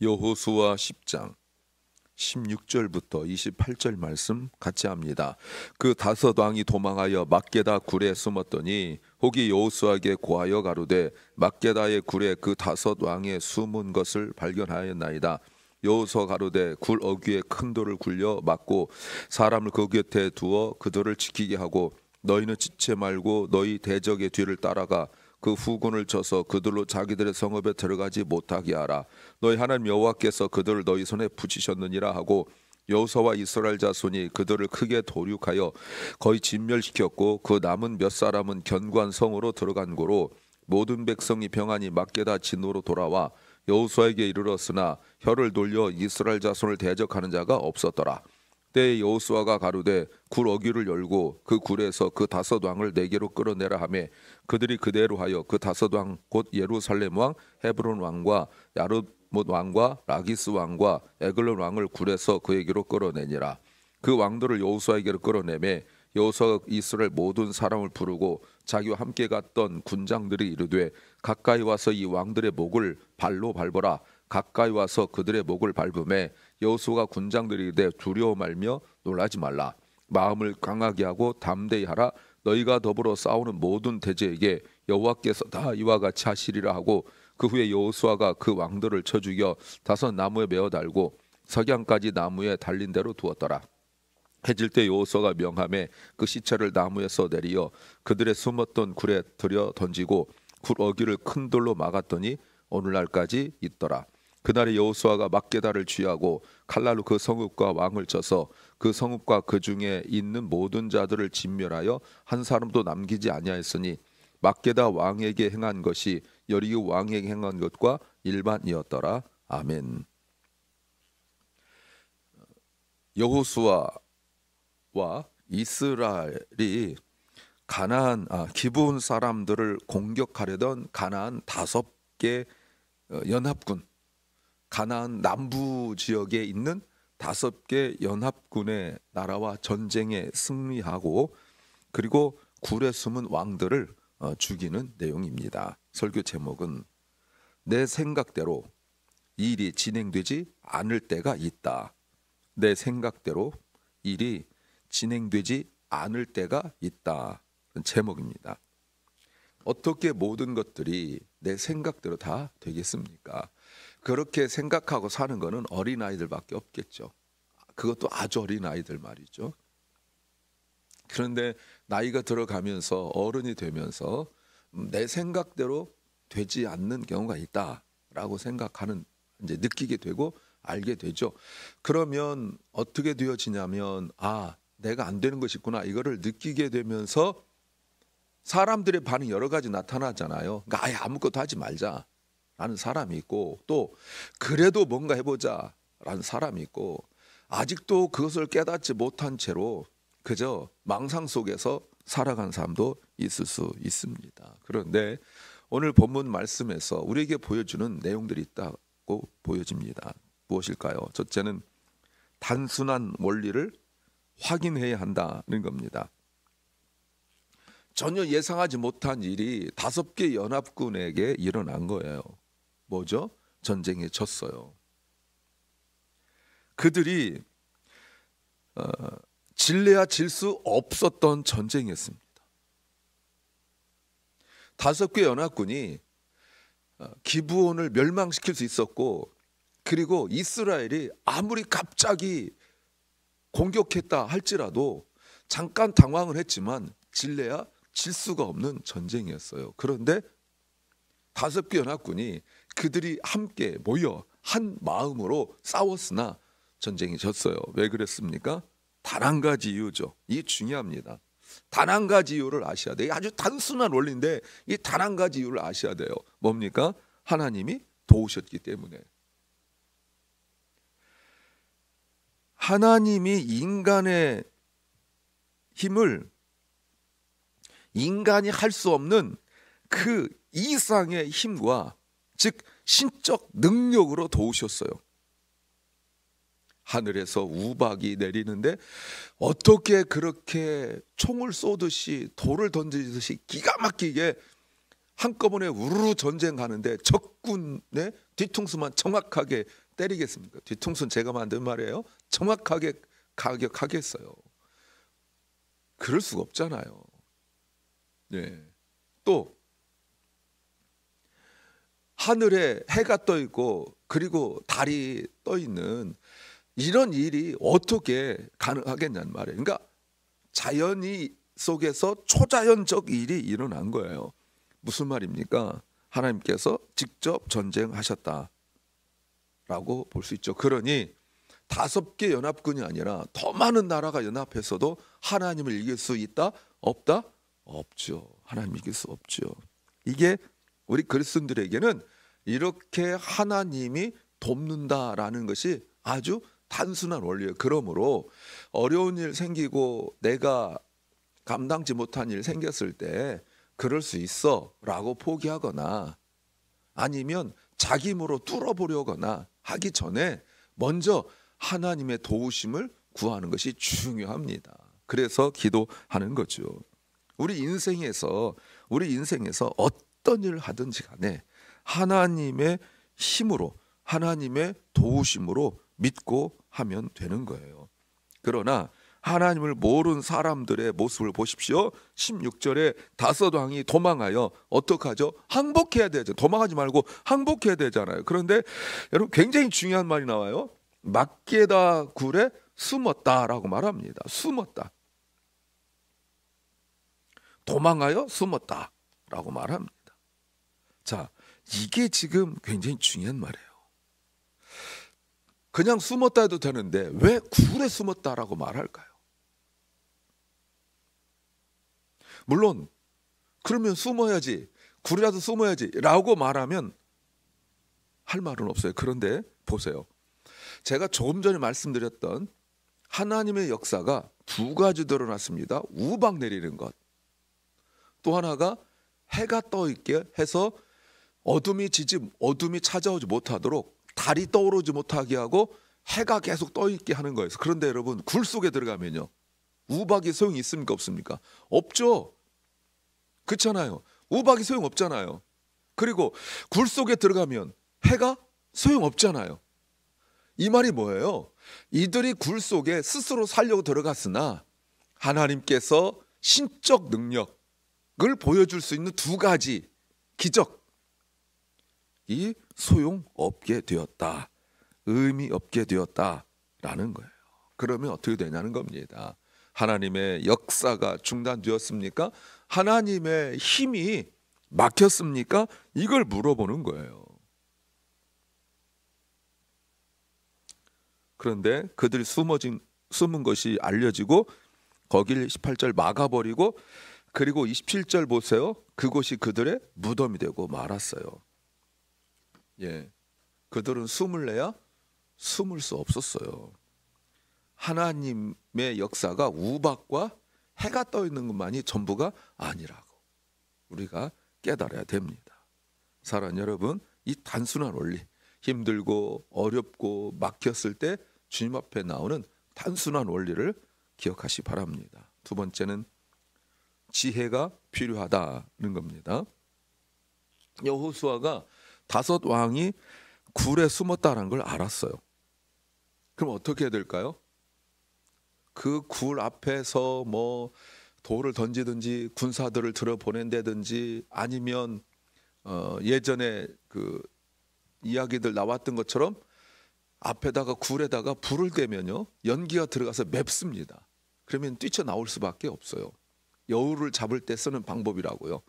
여호수아 10장 16절부터 28절 말씀 같이 합니다. 그 다섯 왕이 도망하여 막게다 굴에 숨었더니 혹이 여호수아에게 고하여 가로되 막게다의 굴에 그 다섯 왕의 숨은 것을 발견하였나이다. 여호수아 가로되 굴 어귀에 큰 돌을 굴려 막고 사람을 그 곁에 두어 그들을 지키게 하고 너희는 지체 말고 너희 대적의 뒤를 따라가 그 후군을 쳐서 그들로 자기들의 성읍에 들어가지 못하게 하라. 너희 하나님 여호와께서 그들을 너희 손에 붙이셨느니라 하고 여호수아와 이스라엘 자손이 그들을 크게 도륙하여 거의 진멸시켰고 그 남은 몇 사람은 견고한 성으로 들어간 고로 모든 백성이 평안히 막게다 진노로 돌아와 여호수아에게 이르렀으나 혀를 돌려 이스라엘 자손을 대적하는 자가 없었더라. 때에 여호수아가 가로되 굴 어귀를 열고 그 굴에서 그 다섯 왕을 내게로 끌어내라 하며 그들이 그대로 하여 그 다섯 왕 곧 예루살렘 왕 헤브론 왕과 야르못 왕과 라기스 왕과 에글론 왕을 굴에서 그에게로 끌어내니라. 그 왕들을 여호수아에게로 끌어내매 여호수아가 이스라엘 모든 사람을 부르고 자기와 함께 갔던 군장들이 이르되 가까이 와서 이 왕들의 목을 발로 밟으라. 가까이 와서 그들의 목을 밟음에 여호수아가 군장들이 이르되 두려워 말며 놀라지 말라. 마음을 강하게 하고 담대히 하라. 너희가 더불어 싸우는 모든 대제에게 여호와께서 다 이와 같이 하시리라 하고 그 후에 여호수아가 그 왕들을 쳐 죽여 다섯 나무에 메어 달고 석양까지 나무에 달린 대로 두었더라. 해질 때 여호수아가 명함에 그 시체를 나무에서 내리어 그들의 숨었던 굴에 들여 던지고 굴 어귀를 큰 돌로 막았더니 오늘날까지 있더라. 그날에 여호수아가 막게다를 취하고 칼날로 그 성읍과 왕을 쳐서 그 성읍과 그 중에 있는 모든 자들을 진멸하여 한 사람도 남기지 아니하였으니 막게다 왕에게 행한 것이 여리고 왕에게 행한 것과 일반이었더라. 아멘. 여호수아와 이스라엘이 기브온 사람들을 공격하려던 가나안 5개 연합군, 가나안 남부 지역에 있는 5개 연합군의 나라와 전쟁에 승리하고 그리고 굴에 숨은 왕들을 죽이는 내용입니다. 설교 제목은 내 생각대로 일이 진행되지 않을 때가 있다. 내 생각대로 일이 진행되지 않을 때가 있다. 제목입니다. 어떻게 모든 것들이 내 생각대로 다 되겠습니까? 그렇게 생각하고 사는 것은 어린아이들밖에 없겠죠. 그것도 아주 어린아이들 말이죠. 그런데 나이가 들어가면서 어른이 되면서 내 생각대로 되지 않는 경우가 있다라고 생각하는, 이제 느끼게 되고 알게 되죠. 그러면 어떻게 되어지냐면 내가 안 되는 것이 있구나, 이거를 느끼게 되면서 사람들의 반응이 여러 가지 나타나잖아요. 그러니까 아예 아무것도 하지 말자라는 사람이 있고, 또 그래도 뭔가 해보자라는 사람이 있고, 아직도 그것을 깨닫지 못한 채로 그저 망상 속에서 살아가는 사람도 있을 수 있습니다. 그런데 오늘 본문 말씀에서 우리에게 보여주는 내용들이 있다고 보여집니다. 무엇일까요? 첫째는 단순한 원리를 확인해야 한다는 겁니다. 전혀 예상하지 못한 일이 5개 연합군에게 일어난 거예요. 뭐죠? 전쟁에 졌어요. 그들이 질래야 질 수 없었던 전쟁이었습니다. 5개 연합군이 기브온을 멸망시킬 수 있었고, 그리고 이스라엘이 아무리 갑자기 공격했다 할지라도 잠깐 당황을 했지만 질래야 질 수가 없는 전쟁이었어요. 그런데 5개 연합군이 그들이 함께 모여 한 마음으로 싸웠으나 전쟁이 졌어요. 왜 그랬습니까? 단 한 가지 이유죠. 이게 중요합니다. 단 한 가지 이유를 아셔야 돼요. 아주 단순한 원리인데 이 단 한 가지 이유를 아셔야 돼요. 뭡니까? 하나님이 도우셨기 때문에. 하나님이 인간의 힘을, 인간이 할 수 없는 그 이상의 힘과, 즉 신적 능력으로 도우셨어요. 하늘에서 우박이 내리는데 어떻게 그렇게 총을 쏘듯이 돌을 던지듯이 기가 막히게 한꺼번에 우르르 전쟁하는데 적군의 뒤통수만 정확하게 때리겠습니까? 뒤통수는 제가 만든 말이에요. 정확하게 가격하겠어요. 그럴 수가 없잖아요. 네. 또 하늘에 해가 떠 있고 그리고 달이 떠 있는 이런 일이 어떻게 가능하겠냐는 말이에요. 그러니까 자연이 속에서 초자연적 일이 일어난 거예요. 무슨 말입니까? 하나님께서 직접 전쟁하셨다라고 볼 수 있죠. 그러니 5개 연합군이 아니라 더 많은 나라가 연합해서도 하나님을 이길 수 있다? 없다? 없죠. 하나님 이길 수 없죠. 이게 우리 그리스도인들에게는 이렇게 하나님이 돕는다라는 것이 아주 단순한 원리예요. 그러므로 어려운 일 생기고 내가 감당지 못한 일 생겼을 때 그럴 수 있어 라고 포기하거나 아니면 자기 힘으로 뚫어보려거나 하기 전에 먼저 하나님의 도우심을 구하는 것이 중요합니다. 그래서 기도하는 거죠. 우리 인생에서 어떤 일을 하든지 간에 하나님의 힘으로 하나님의 도우심으로 믿고 하면 되는 거예요. 그러나 하나님을 모르는 사람들의 모습을 보십시오. 16절에 5왕이 도망하여 어떡하죠? 항복해야 되죠. 도망하지 말고 항복해야 되잖아요. 그런데 여러분 굉장히 중요한 말이 나와요. 막게다 굴에 숨었다라고 말합니다. 숨었다. 도망하여 숨었다라고 말합니다. 자, 이게 지금 굉장히 중요한 말이에요. 그냥 숨었다 해도 되는데 왜 굴에 숨었다라고 말할까요? 물론 그러면 숨어야지, 굴이라도 숨어야지 라고 말하면 할 말은 없어요. 그런데 보세요. 제가 조금 전에 말씀드렸던 하나님의 역사가 2가지 드러났습니다. 우박 내리는 것. 또 하나가 해가 떠 있게 해서 어둠이 찾아오지 못하도록 달이 떠오르지 못하게 하고 해가 계속 떠 있게 하는 거예요. 그런데 여러분 굴 속에 들어가면요. 우박이 소용이 있습니까? 없습니까? 없죠. 그렇잖아요. 우박이 소용 없잖아요. 그리고 굴 속에 들어가면 해가 소용 없잖아요. 이 말이 뭐예요? 이들이 굴 속에 스스로 살려고 들어갔으나 하나님께서 신적 능력을 보여줄 수 있는 2가지 기적이 소용없게 되었다. 의미 없게 되었다라는 거예요. 그러면 어떻게 되냐는 겁니다. 하나님의 역사가 중단되었습니까? 하나님의 힘이 막혔습니까? 이걸 물어보는 거예요. 그런데 그들이 숨은 것이 알려지고 거길 18절 막아버리고 그리고 27절 보세요. 그곳이 그들의 무덤이 되고 말았어요. 예, 그들은 숨을 내야 숨을 수 없었어요. 하나님의 역사가 우박과 해가 떠 있는 것만이 전부가 아니라고 우리가 깨달아야 됩니다. 사랑하는 여러분, 이 단순한 원리, 힘들고 어렵고 막혔을 때 주님 앞에 나오는 단순한 원리를 기억하시 바랍니다. 2번째는 지혜가 필요하다는 겁니다. 여호수아가 5왕이 굴에 숨었다는 걸 알았어요. 그럼 어떻게 해야 될까요? 그 굴 앞에서 뭐 돌을 던지든지 군사들을 들어보낸다든지 아니면 예전에 그 이야기들 나왔던 것처럼 앞에다가 굴에다가 불을 대면요 연기가 들어가서 맵습니다. 그러면 뛰쳐나올 수밖에 없어요. 여우를 잡을 때 쓰는 방법이라고요.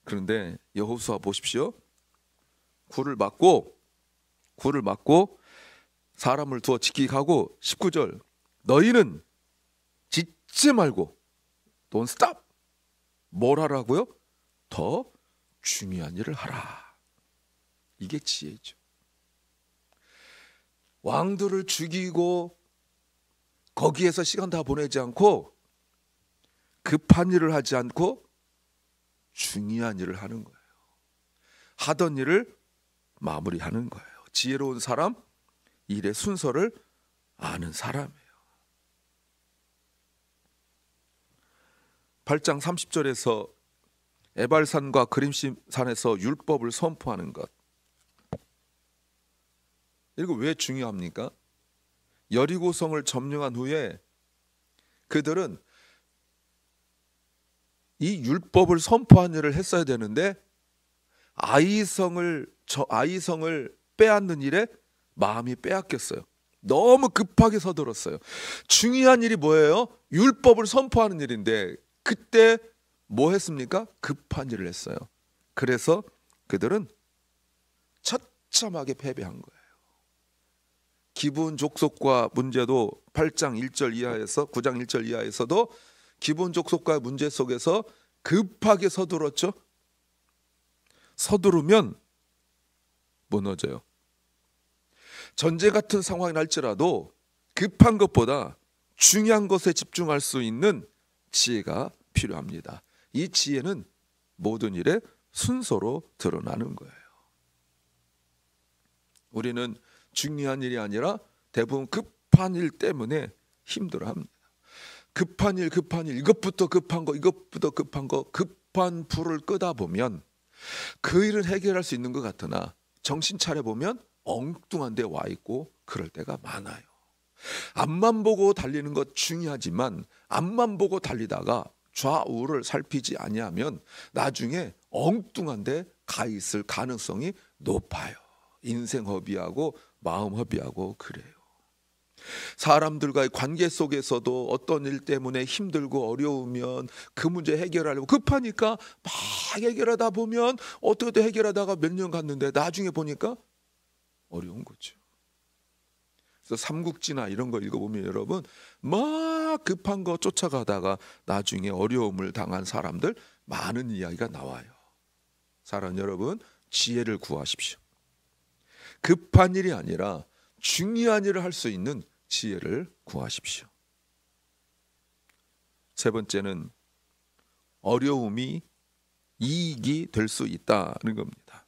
그런데 여호수아 보십시오. 굴을 막고 사람을 두어 지키게 하고 19절 너희는 짓지 말고 Don't stop. 뭘 하라고요? 더 중요한 일을 하라. 이게 지혜죠. 왕들을 죽이고 거기에서 시간 다 보내지 않고 급한 일을 하지 않고 중요한 일을 하는 거예요. 하던 일을 마무리하는 거예요. 지혜로운 사람, 일의 순서를 아는 사람이에요. 8장 30절에서 에발산과 그림심산에서 율법을 선포하는 것. 이거 왜 중요합니까? 여리고성을 점령한 후에 그들은 이 율법을 선포한 일을 했어야 되는데 아이성을 빼앗는 일에 마음이 빼앗겼어요. 너무 급하게 서둘렀어요. 중요한 일이 뭐예요? 율법을 선포하는 일인데 그때 뭐 했습니까? 급한 일을 했어요. 그래서 그들은 처참하게 패배한 거예요. 기분 족속과 문제도 8장 1절 이하에서 9장 1절 이하에서도 기분 족속과 문제 속에서 급하게 서둘렀죠. 서두르면 무너져요. 전쟁 같은 상황이 날지라도 급한 것보다 중요한 것에 집중할 수 있는 지혜가 필요합니다. 이 지혜는 모든 일에 순서로 드러나는 거예요. 우리는 중요한 일이 아니라 대부분 급한 일 때문에 힘들어합니다. 급한 일, 이것부터 급한 거, 급한 불을 끄다 보면 그 일을 해결할 수 있는 것 같으나 정신 차려 보면 엉뚱한 데 와 있고 그럴 때가 많아요. 앞만 보고 달리는 것 중요하지만 앞만 보고 달리다가 좌우를 살피지 아니하면 나중에 엉뚱한 데 가 있을 가능성이 높아요. 인생 허비하고 마음 허비하고 그래요. 사람들과의 관계 속에서도 어떤 일 때문에 힘들고 어려우면 그 문제 해결하려고 급하니까 막 해결하다 보면 어떻게 해결하다가 몇 년 갔는데 나중에 보니까 어려운 거죠. 그래서 삼국지나 이런 거 읽어보면 여러분 막 급한 거 쫓아가다가 나중에 어려움을 당한 사람들 많은 이야기가 나와요. 사랑하는 여러분, 지혜를 구하십시오. 급한 일이 아니라 중요한 일을 할 수 있는 지혜를 구하십시오. 세 번째는 어려움이 이익이 될 수 있다는 겁니다.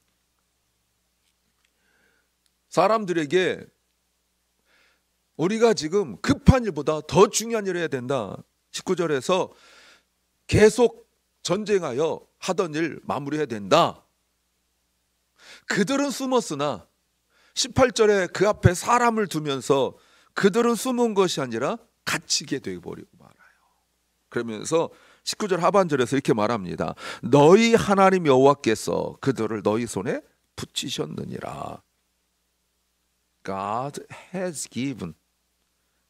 사람들에게 우리가 지금 급한 일보다 더 중요한 일을 해야 된다. 19절에서 계속 전쟁하여 하던 일 마무리해야 된다. 그들은 숨었으나 18절에 그 앞에 사람을 두면서 그들은 숨은 것이 아니라 갇히게 되어버리고 말아요. 그러면서 19절 하반절에서 이렇게 말합니다. 너희 하나님 여호와께서 그들을 너희 손에 붙이셨느니라. God has given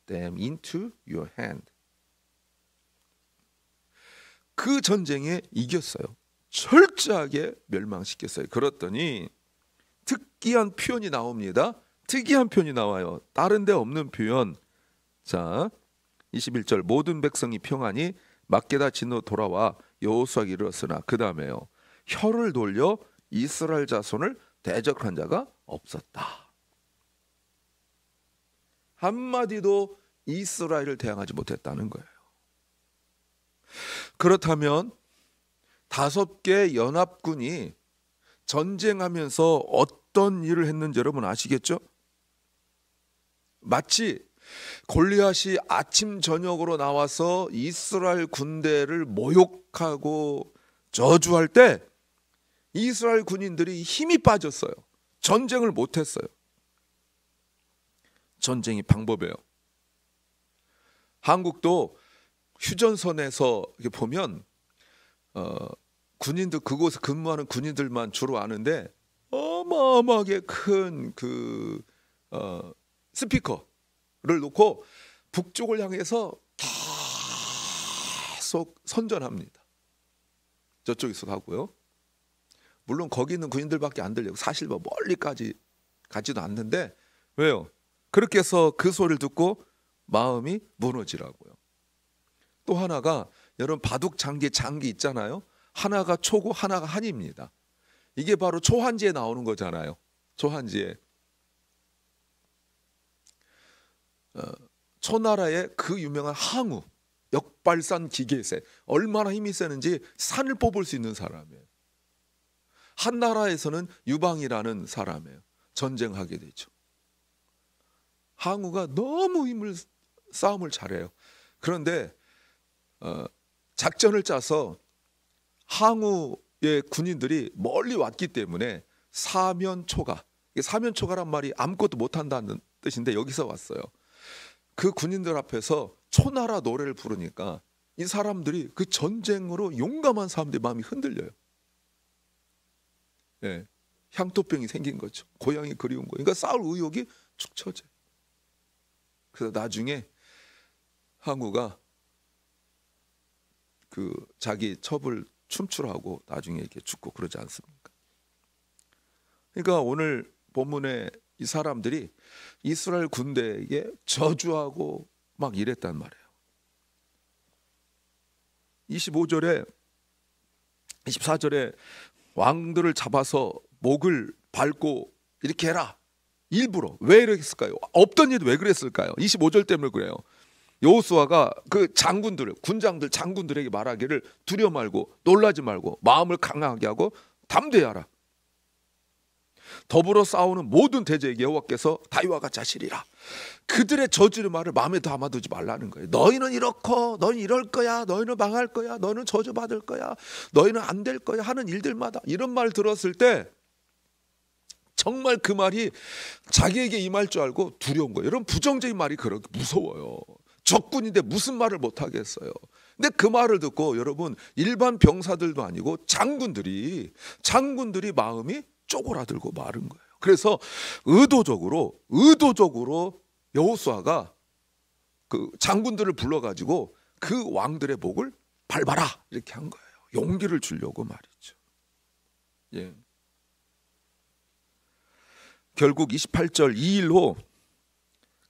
them into your hand. 그 전쟁에 이겼어요. 철저하게 멸망시켰어요. 그랬더니 특이한 표현이 나옵니다. 특이한 표현이 나와요. 다른 데 없는 표현. 자, 21절 모든 백성이 평안히 막게다 진으로 돌아와 여호수아에게 이르렀으나 그 다음에요. 혀를 돌려 이스라엘 자손을 대적한 자가 없었다. 한마디도 이스라엘을 대항하지 못했다는 거예요. 그렇다면 5개 연합군이 전쟁하면서 어떤 일을 했는지 여러분 아시겠죠? 마치 골리앗이 아침 저녁으로 나와서 이스라엘 군대를 모욕하고 저주할 때 이스라엘 군인들이 힘이 빠졌어요. 전쟁을 못했어요. 전쟁이 방법이에요. 한국도 휴전선에서 이렇게 보면 군인들 그곳에 근무하는 군인들만 주로 아는데 어마어마하게 큰 그 스피커를 놓고 북쪽을 향해서 계속 선전합니다. 저쪽에서 가고요. 물론 거기 있는 군인들밖에 안 들려요. 사실 뭐 멀리까지 가지도 않는데 왜요? 그렇게 해서 그 소리를 듣고 마음이 무너지라고요. 또 하나가 여러분 바둑 장기 있잖아요. 하나가 초고 하나가 한입니다. 이게 바로 초한지에 나오는 거잖아요. 초한지에 초나라의 그 유명한 항우 역발산 기계세 얼마나 힘이 세는지 산을 뽑을 수 있는 사람이에요. 한나라에서는 유방이라는 사람이에요. 전쟁하게 되죠. 항우가 너무 싸움을 잘해요. 그런데 작전을 짜서 항우의 군인들이 멀리 왔기 때문에 사면초가 이게 사면초가란 말이 아무것도 못한다는 뜻인데 여기서 왔어요. 그 군인들 앞에서 초나라 노래를 부르니까 이 사람들이 그 전쟁으로 용감한 사람들의 마음이 흔들려요. 예, 향토병이 생긴 거죠. 고향이 그리운 거. 그러니까 싸울 의욕이 축 처져요. 그래서 나중에 항우가 그 자기 첩을 춤추라고 나중에 이렇게 죽고 그러지 않습니까? 그러니까 오늘 본문에 이 사람들이 이스라엘 군대에게 저주하고 막 이랬단 말이에요. 25절에 24절에 왕들을 잡아서 목을 밟고 이렇게 해라. 일부러. 왜 이랬을까요? 없던 일도 왜 그랬을까요? 25절 때문에 그래요. 여호수아가 그 장군들을, 군장들, 장군들에게 말하기를 두려워 말고 놀라지 말고 마음을 강하게 하고 담대히 하라. 더불어 싸우는 모든 대적에게 여호와께서 다윗과 같이 하시리라. 그들의 저주의 말을 마음에 담아두지 말라는 거예요. 너희는 이렇고 너희는 이럴 거야. 너희는 망할 거야. 너희는 저주받을 거야. 너희는 안 될 거야 하는 일들마다 이런 말 들었을 때 정말 그 말이 자기에게 임할 줄 알고 두려운 거예요. 여러분, 부정적인 말이 그렇게 무서워요. 적군인데 무슨 말을 못하겠어요. 근데 그 말을 듣고 여러분, 일반 병사들도 아니고 장군들이 마음이 쪼그라들고 마른 거예요. 그래서 의도적으로 여호수아가 그 장군들을 불러가지고 그 왕들의 목을 밟아라 이렇게 한 거예요. 용기를 주려고 말이죠. 예. 결국 28절 2일 후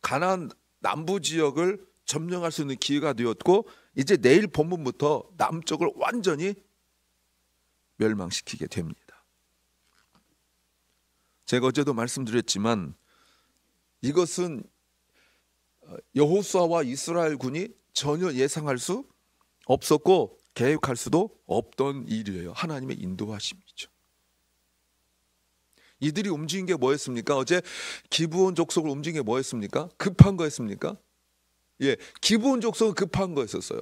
가나안 남부 지역을 점령할 수 있는 기회가 되었고 이제 내일 본문부터 남쪽을 완전히 멸망시키게 됩니다. 제가 어제도 말씀드렸지만 이것은 여호수아와 이스라엘 군이 전혀 예상할 수 없었고 계획할 수도 없던 일이에요. 하나님의 인도하심이죠. 이들이 움직인 게 뭐였습니까? 어제 기브온 족속을 움직인 게 뭐였습니까? 급한 거였습니까? 예, 기브온 족속은 급한 거였었어요.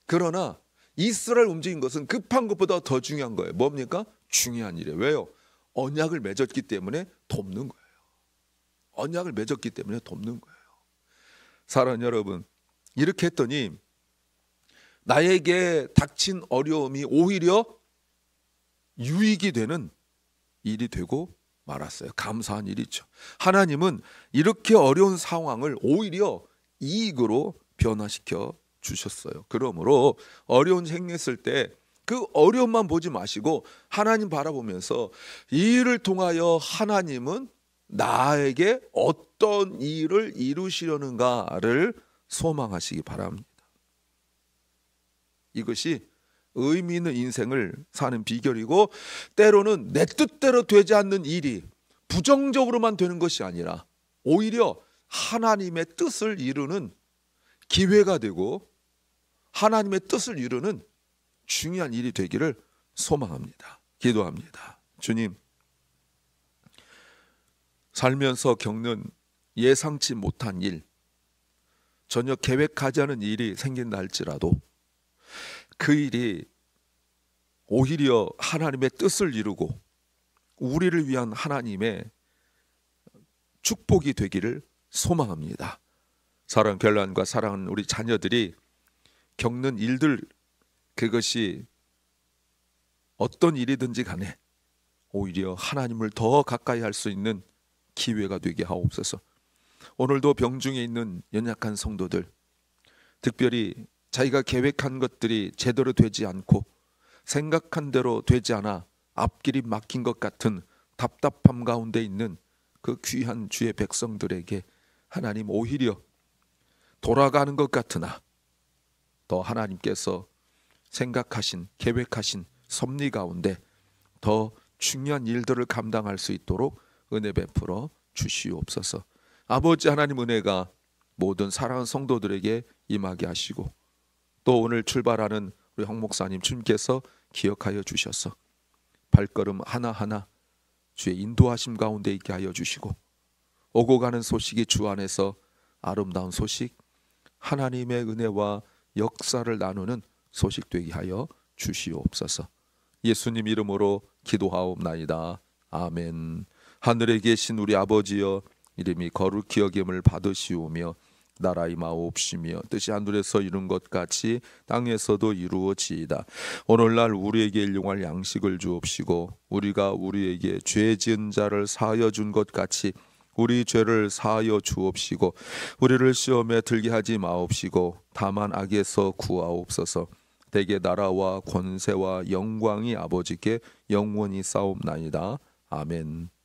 그러나 이스라엘 움직인 것은 급한 것보다 더 중요한 거예요. 뭡니까? 중요한 일이에요. 왜요? 언약을 맺었기 때문에 돕는 거예요. 언약을 맺었기 때문에 돕는 거예요. 사랑하는 여러분, 이렇게 했더니 나에게 닥친 어려움이 오히려 유익이 되는 일이 되고 말았어요. 감사한 일이죠. 하나님은 이렇게 어려운 상황을 오히려 이익으로 변화시켜 주셨어요. 그러므로 어려운 생겼을 때 그 어려움만 보지 마시고 하나님 바라보면서 이 일을 통하여 하나님은 나에게 어떤 일을 이루시려는가를 소망하시기 바랍니다. 이것이 의미 있는 인생을 사는 비결이고, 때로는 내 뜻대로 되지 않는 일이 부정적으로만 되는 것이 아니라 오히려 하나님의 뜻을 이루는 기회가 되고 하나님의 뜻을 이루는 중요한 일이 되기를 소망합니다. 기도합니다. 주님, 살면서 겪는 예상치 못한 일, 전혀 계획하지 않은 일이 생긴다 할지라도 그 일이 오히려 하나님의 뜻을 이루고 우리를 위한 하나님의 축복이 되기를 소망합니다. 사랑 결란과 사랑하는 우리 자녀들이 겪는 일들, 그것이 어떤 일이든지 간에 오히려 하나님을 더 가까이 할 수 있는 기회가 되게 하옵소서. 오늘도 병중에 있는 연약한 성도들, 특별히 자기가 계획한 것들이 제대로 되지 않고 생각한 대로 되지 않아 앞길이 막힌 것 같은 답답함 가운데 있는 그 귀한 주의 백성들에게 하나님 오히려 돌아가는 것 같으나 더 하나님께서 생각하신, 계획하신 섭리 가운데 더 중요한 일들을 감당할 수 있도록 은혜 베풀어 주시옵소서. 아버지 하나님, 은혜가 모든 사랑하는 성도들에게 임하게 하시고 또 오늘 출발하는 우리 황 목사님 주님께서 기억하여 주셔서 발걸음 하나하나 주의 인도하심 가운데 있게 하여 주시고, 오고 가는 소식이 주 안에서 아름다운 소식, 하나님의 은혜와 역사를 나누는 소식 되게 하여 주시옵소서. 예수님 이름으로 기도하옵나이다. 아멘. 하늘에 계신 우리 아버지여, 이름이 거룩히 여김을 받으시오며 나라 임하옵시며 뜻이 하늘에서 이룬 것 같이 땅에서도 이루어지이다. 오늘날 우리에게 일용할 양식을 주옵시고 우리가 우리에게 죄 지은 자를 사하여 준 것 같이 우리 죄를 사하여 주옵시고 우리를 시험에 들게 하지 마옵시고 다만 악에서 구하옵소서. 대개 나라와 권세와 영광이 아버지께 영원히 싸움나이다. 아멘.